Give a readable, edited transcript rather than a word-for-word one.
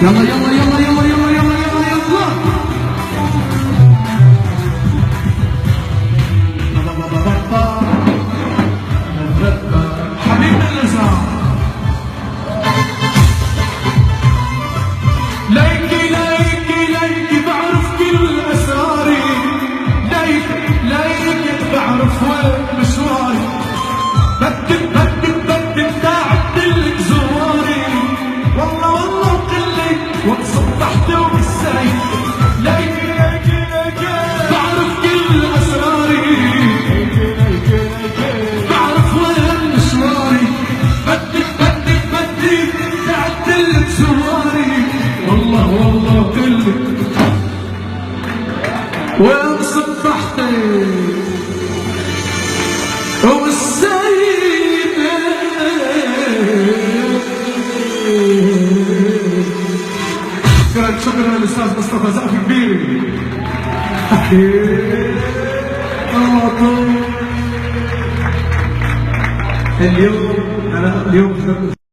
يلا يلا يلا يلا يلا يلا يلا يلا حبيبنا النساء ليكي ليكي ليكي بعرف كل اسراري ليكي ليكي بعرف وين مشواري بدك بدك بدك تعدلك زواري والله والله وقلك وتصبحت وبالسعيد ليكي ليكي ليكي بعرف كل اسراري ليكي ليكي بعرف وين مشواري بدك بدك بدك تعدلك زواري والله والله وقلك وين صبحتي شكرا للاستاذ مصطفى زقف كبير. اليوم انا